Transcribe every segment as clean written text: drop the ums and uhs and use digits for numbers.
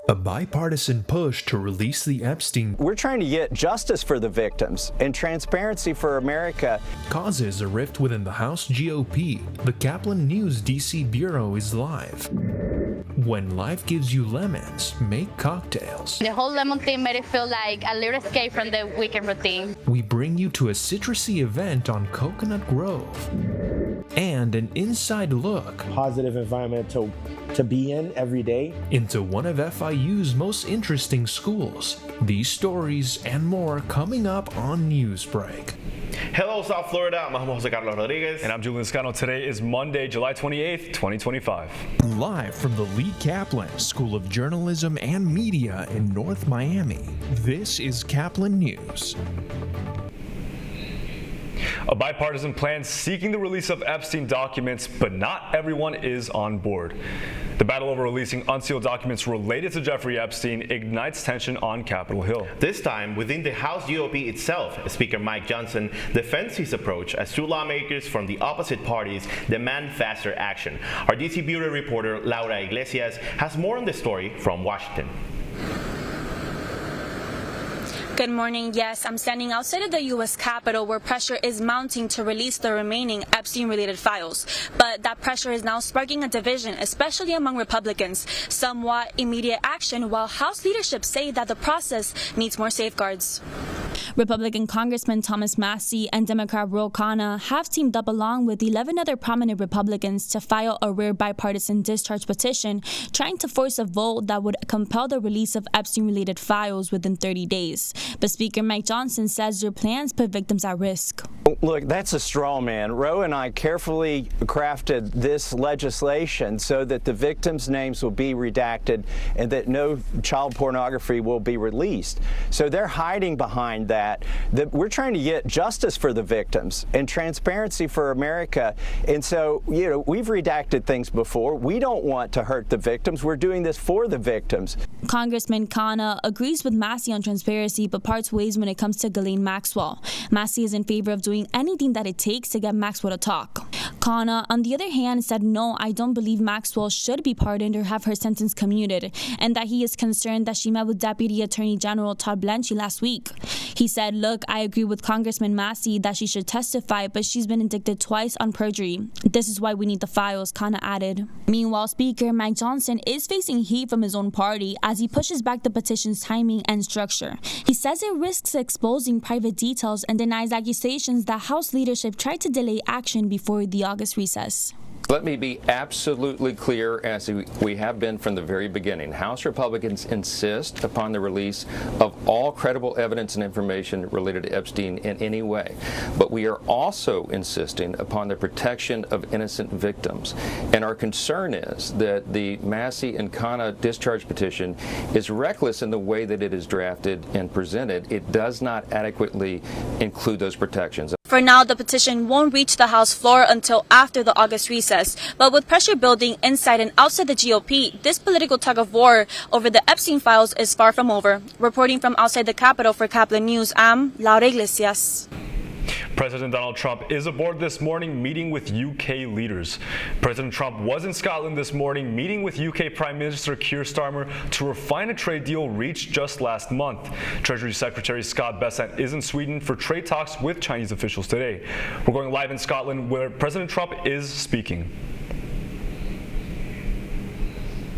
A bipartisan push to release the Epstein. We're trying to get justice for the victims and transparency for America. Causes a rift within the House GOP. The Caplin News DC Bureau is live. When life gives you lemons, make cocktails. The whole lemon thing made it feel like a little escape from the weekend routine. We bring you to a citrusy event on Coconut Grove. And an inside look. Positive environment to be in every day. Into one of FIU's most interesting schools. These stories and more coming up on Newsbreak. Hello, South Florida. I'm Jose Carlos Rodriguez. And I'm Julian Scano. Today is Monday, July 28th, 2025. Live from the Lee Caplin School of Journalism and Media in North Miami, this is Caplin News. A bipartisan plan seeking the release of Epstein documents, but not everyone is on board. The battle over releasing unsealed documents related to Jeffrey Epstein ignites tension on Capitol Hill. This time, within the House GOP itself, Speaker Mike Johnson defends his approach as two lawmakers from the opposite parties demand faster action. Our DC Bureau reporter Laura Iglesias has more on the story from Washington. Good morning. Yes, I'm standing outside of the U.S. Capitol where pressure is mounting to release the remaining Epstein-related files. But that pressure is now sparking a division, especially among Republicans. Some want immediate action, while House leadership say that the process needs more safeguards. Republican Congressman Thomas Massie and Democrat Ro Khanna have teamed up along with 11 other prominent Republicans to file a rare bipartisan discharge petition trying to force a vote that would compel the release of Epstein-related files within 30 days. But Speaker Mike Johnson says their plans put victims at risk. Look, that's a straw man. Ro and I carefully crafted this legislation so that the victims' names will be redacted and that no child pornography will be released. So they're hiding behind that. We're trying to get justice for the victims and transparency for America. And so, we've redacted things before. We don't want to hurt the victims. We're doing this for the victims. Congressman Khanna agrees with Massie on transparency, but parts ways when it comes to Ghislaine Maxwell. Massie is in favor of doing anything that it takes to get Maxwell to talk. Khanna, on the other hand, said, no, I don't believe Maxwell should be pardoned or have her sentence commuted, and that he is concerned that she met with Deputy Attorney General Todd Blanche last week. He said, look, I agree with Congressman Massie that she should testify, but she's been indicted twice on perjury. This is why we need the files, Khanna added. Meanwhile, Speaker Mike Johnson is facing heat from his own party as he pushes back the petition's timing and structure. He says it risks exposing private details and denies accusations that House leadership tried to delay action before the August recess. Let me be absolutely clear, as we have been from the very beginning. House Republicans insist upon the release of all credible evidence and information related to Epstein in any way. But we are also insisting upon the protection of innocent victims. And our concern is that the Massie and Khanna discharge petition is reckless in the way that it is drafted and presented. It does not adequately include those protections. For now, the petition won't reach the House floor until after the August recess. But with pressure building inside and outside the GOP, this political tug-of-war over the Epstein files is far from over. Reporting from outside the Capitol for Caplin News, I'm Laura Iglesias. President Donald Trump is aboard this morning meeting with UK leaders. President Trump was in Scotland this morning meeting with UK Prime Minister Keir Starmer to refine a trade deal reached just last month. Treasury Secretary Scott Bessent is in Sweden for trade talks with Chinese officials today. We're going live in Scotland where President Trump is speaking.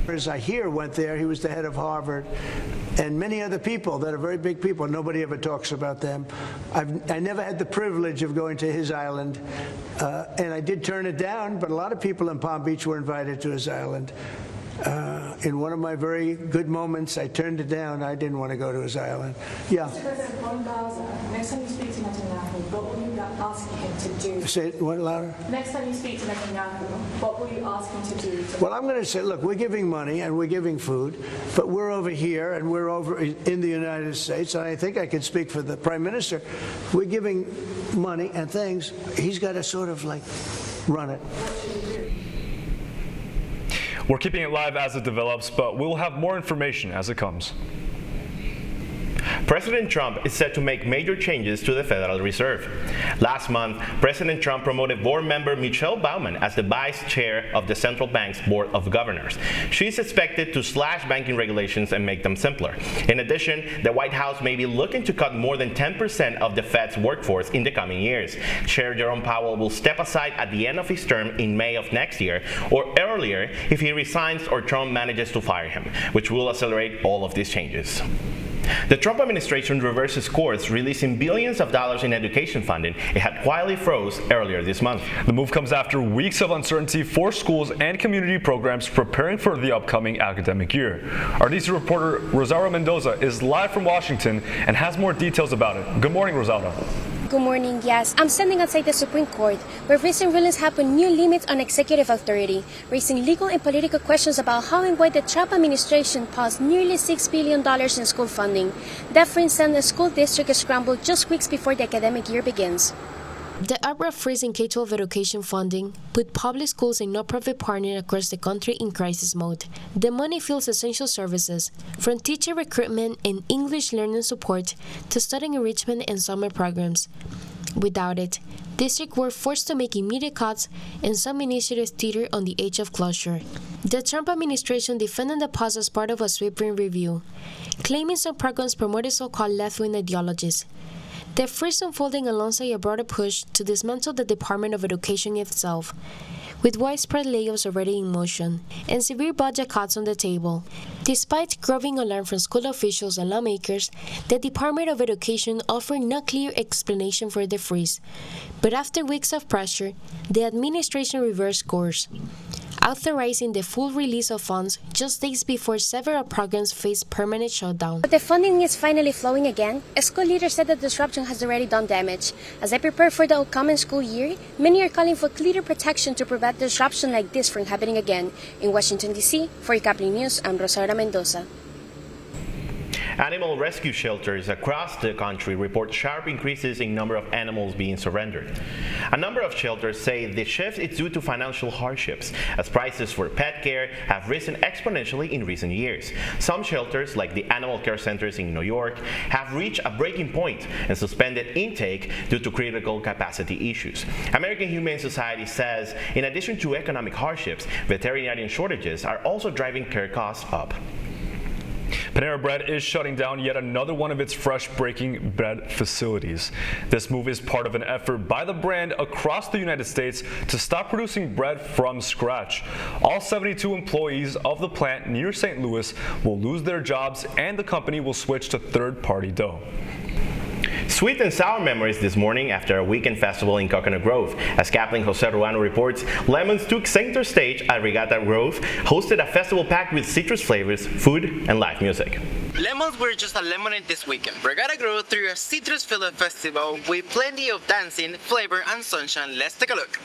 As I hear went there, he was the head of Harvard, and many other people that are very big people. Nobody ever talks about them. I never had the privilege of going to his island, and I did turn it down, but a lot of people in Palm Beach were invited to his island. In one of my very good moments, I turned it down. I didn't want to go to his island. Yeah. Mr. President, on Gaza, next time you speak to Netanyahu, what will you ask him to do? Say it one louder. Next time you speak to Netanyahu, what will you ask him to do? Well, I'm going to say, look, we're giving money and we're giving food, but we're over here and we're over in the United States, and I think I can speak for the Prime Minister. We're giving money and things. He's got to sort of like run it. We're keeping it live as it develops, but we'll have more information as it comes. President Trump is set to make major changes to the Federal Reserve. Last month, President Trump promoted board member Michelle Baumann as the vice chair of the central bank's board of governors. She is expected to slash banking regulations and make them simpler. In addition, the White House may be looking to cut more than 10% of the Fed's workforce in the coming years. Chair Jerome Powell will step aside at the end of his term in May of next year, or earlier if he resigns or Trump manages to fire him, which will accelerate all of these changes. The Trump administration reverses course, releasing billions of dollars in education funding it had quietly froze earlier this month. The move comes after weeks of uncertainty for schools and community programs preparing for the upcoming academic year. Our DC reporter Rosaura Mendoza is live from Washington and has more details about it. Good morning, Rosaura. Good morning. Yes, I'm standing outside the Supreme Court, where recent rulings have put new limits on executive authority, raising legal and political questions about how and why the Trump administration paused nearly $6 billion in school funding. That, for instance, the school district scrambled just weeks before the academic year begins. The abrupt freeze in K-12 education funding put public schools and nonprofit partners across the country in crisis mode. The money fuels essential services, from teacher recruitment and English learning support to student enrichment and summer programs. Without it, districts were forced to make immediate cuts, and some initiatives teetered on the edge of closure. The Trump administration defended the pause as part of a sweeping review, claiming some programs promoted so-called left-wing ideologies. The freeze unfolding alongside a broader push to dismantle the Department of Education itself, with widespread layoffs already in motion and severe budget cuts on the table. Despite growing alarm from school officials and lawmakers, the Department of Education offered no clear explanation for the freeze. But after weeks of pressure, the administration reversed course, authorizing the full release of funds just days before several programs faced permanent shutdown. But the funding is finally flowing again. School leaders said the disruption has already done damage. As they prepare for the upcoming school year, many are calling for clearer protection to prevent disruption like this from happening again. In Washington, D.C., for Caplin News, I'm Rosaura Mendoza. Animal rescue shelters across the country report sharp increases in number of animals being surrendered. A number of shelters say the shift is due to financial hardships, as prices for pet care have risen exponentially in recent years. Some shelters, like the animal care centers in New York, have reached a breaking point and suspended intake due to critical capacity issues. American Humane Society says, in addition to economic hardships, veterinarian shortages are also driving care costs up. Panera Bread is shutting down yet another one of its fresh-breaking bread facilities. This move is part of an effort by the brand across the United States to stop producing bread from scratch. All 72 employees of the plant near St. Louis will lose their jobs, and the company will switch to third-party dough. Sweet and sour memories this morning after a weekend festival in Coconut Grove. As Caplin Jose Ruano reports, lemons took center stage at Regatta Grove, hosted a festival packed with citrus flavors, food, and live music. Lemons were just a lemonade this weekend. Regatta Grove threw a citrus-filled festival with plenty of dancing, flavor, and sunshine. Let's take a look.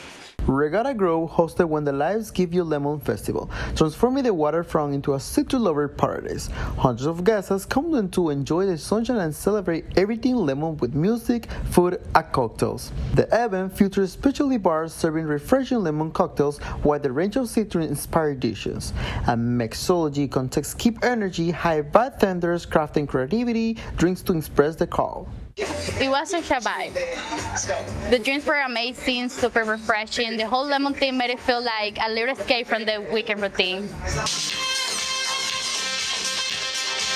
Regatta Grove hosted When the Lives Give You Lemon Festival, transforming the waterfront into a citrus-lover paradise. Hundreds of guests come in to enjoy the sunshine and celebrate everything lemon with music, food, and cocktails. The event featured specialty bars serving refreshing lemon cocktails, while the range of citrus-inspired dishes. A mixology contest keep energy, high bartenders crafting creativity, drinks to express the call. It was such a vibe. The drinks were amazing, super refreshing. The whole lemon thing made it feel like a little escape from the weekend routine.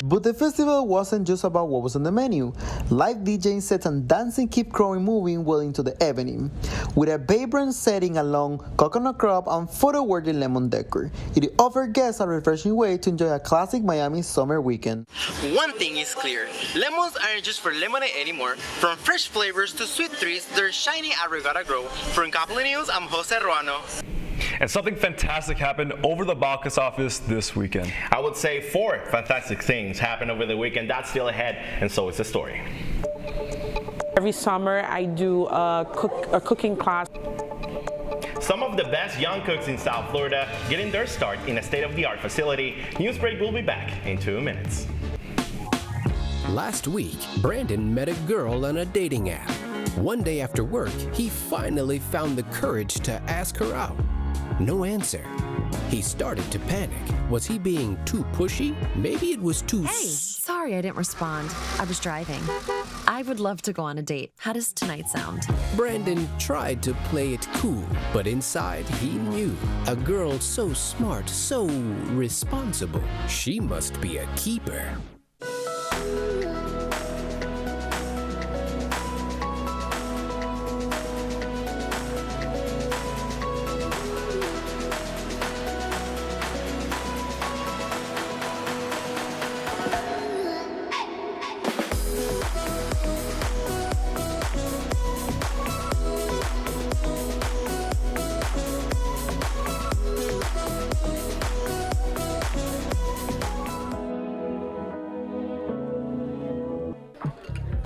But the festival wasn't just about what was on the menu. Live DJing sets and dancing keep growing moving well into the evening, with a vibrant setting along coconut crop and photo-worthy lemon decor. It offered guests a refreshing way to enjoy a classic Miami summer weekend. One thing is clear, lemons aren't just for lemonade anymore. From fresh flavors to sweet treats, they're shining at Regatta Grove. From Caplin News, I'm Jose Ruano. And something fantastic happened over the Baucus office this weekend. I would say 4 fantastic things happened over the weekend. That's still ahead, and so is the story. Every summer I do a cooking class. Some of the best young cooks in South Florida getting their start in a state-of-the-art facility. Newsbreak will be back in 2 minutes. Last week, Brandon met a girl on a dating app. One day after work, he finally found the courage to ask her out. No answer. He started to panic. Was he being too pushy? Maybe it was too... Hey, sorry. Sorry I didn't respond. I was driving. I would love to go on a date. How does tonight sound? Brandon tried to play it cool, but inside he knew a girl so smart, so responsible, she must be a keeper.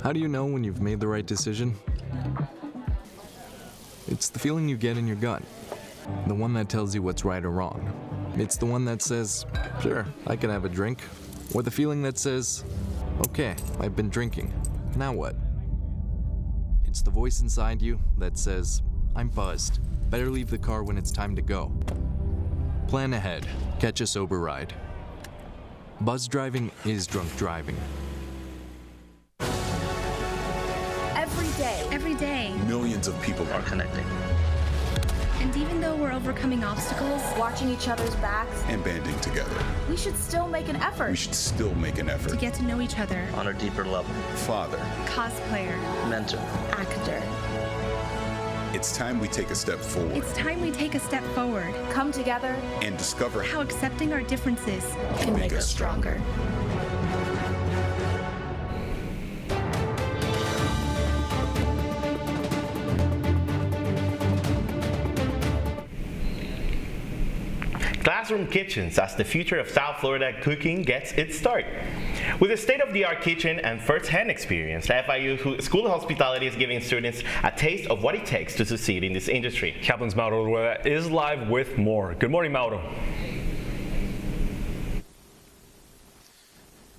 How do you know when you've made the right decision? It's the feeling you get in your gut. The one that tells you what's right or wrong. It's the one that says, sure, I can have a drink. Or the feeling that says, okay, I've been drinking. Now what? It's the voice inside you that says, I'm buzzed. Better leave the car when it's time to go. Plan ahead. Catch a sober ride. Buzz driving is drunk driving. Every day, millions of people are connecting. And even though we're overcoming obstacles, watching each other's backs, and banding together, we should still make an effort. We should still make an effort to get to know each other on a deeper level. Father, cosplayer, mentor, actor. It's time we take a step forward. It's time we take a step forward. Come together and discover how accepting our differences can make us stronger. Classroom kitchens as the future of South Florida cooking gets its start. With a state-of-the-art kitchen and first-hand experience, the FIU School of Hospitality is giving students a taste of what it takes to succeed in this industry. Caplin's Mauro Rueda is live with more. Good morning, Mauro.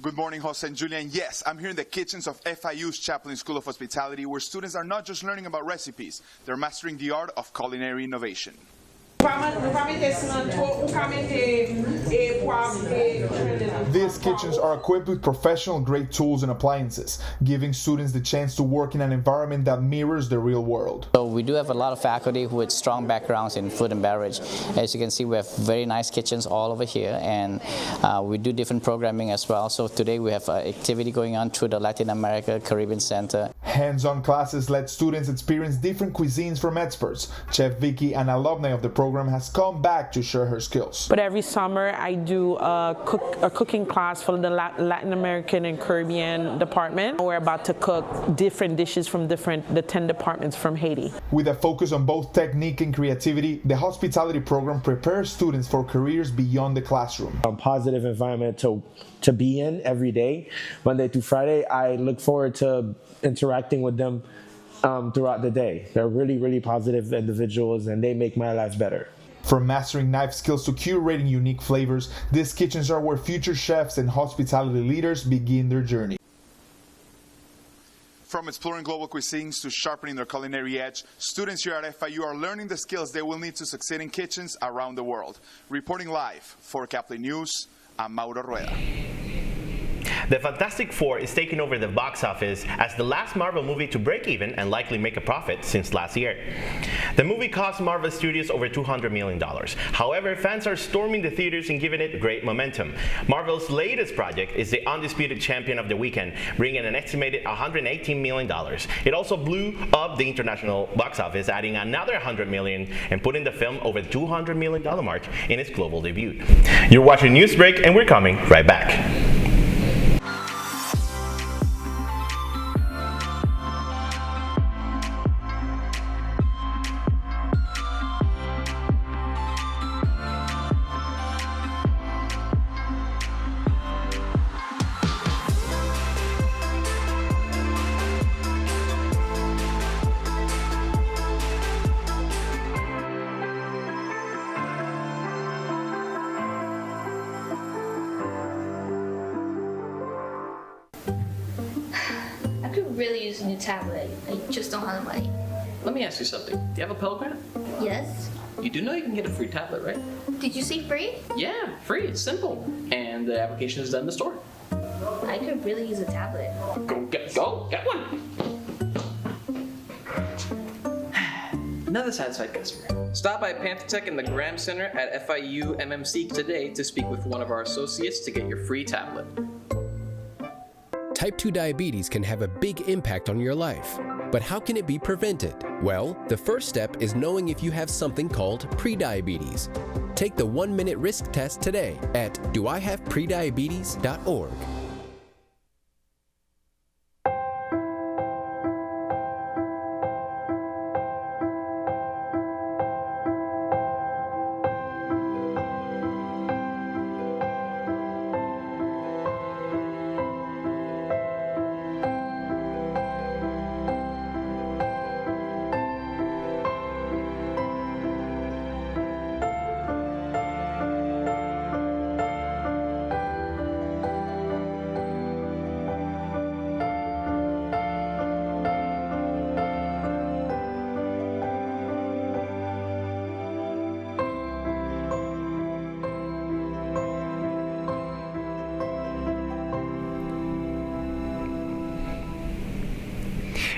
Good morning, Jose and Julian. Yes, I'm here in the kitchens of FIU's Caplin School of Hospitality, where students are not just learning about recipes, they're mastering the art of culinary innovation. These kitchens are equipped with professional-grade tools and appliances, giving students the chance to work in an environment that mirrors the real world. So we do have a lot of faculty with strong backgrounds in food and beverage. As you can see, we have very nice kitchens all over here, and we do different programming as well. So today we have activity going on through the Latin America Caribbean Center. Hands-on classes let students experience different cuisines from experts. Chef Vicky, an alumni of the program, has come back to share her skills. But every summer I do a cooking class for the Latin American and Caribbean department. We're about to cook different dishes from the 10 departments from Haiti. With a focus on both technique and creativity, the hospitality program prepares students for careers beyond the classroom. A positive environment to be in every day, Monday through Friday. I look forward to interacting with them throughout the day. They're really, really positive individuals, and they make my life better. From mastering knife skills to curating unique flavors, these kitchens are where future chefs and hospitality leaders begin their journey. From exploring global cuisines to sharpening their culinary edge, students here at FIU are learning the skills they will need to succeed in kitchens around the world. Reporting live for Caplin News, I'm Mauro Rueda. The Fantastic Four is taking over the box office as the last Marvel movie to break even and likely make a profit since last year. The movie cost Marvel Studios over $200 million. However, fans are storming the theaters and giving it great momentum. Marvel's latest project is the undisputed champion of the weekend, bringing an estimated $118 million. It also blew up the international box office, adding another $100 million and putting the film over the $200 million mark in its global debut. You're watching Newsbreak, and we're coming right back. Really use a new tablet. I just don't have the money. Let me ask you something. Do you have a Pell Grant? Yes. You do know you can get a free tablet, right? Did you say free? Yeah, free. It's simple. And the application is done in the store. I could really use a tablet. Get one. Another satisfied customer. Stop by Pantotech in the Graham Center at FIU MMC today to speak with one of our associates to get your free tablet. Type 2 diabetes can have a big impact on your life. But how can it be prevented? Well, the first step is knowing if you have something called prediabetes. Take the 1-minute risk test today at doihaveprediabetes.org.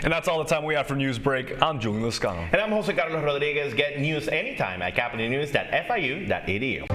And that's all the time we have for Newsbreak. I'm Julian Lascano. And I'm Jose Carlos Rodriguez. Get news anytime at caplinnews.fiu.edu.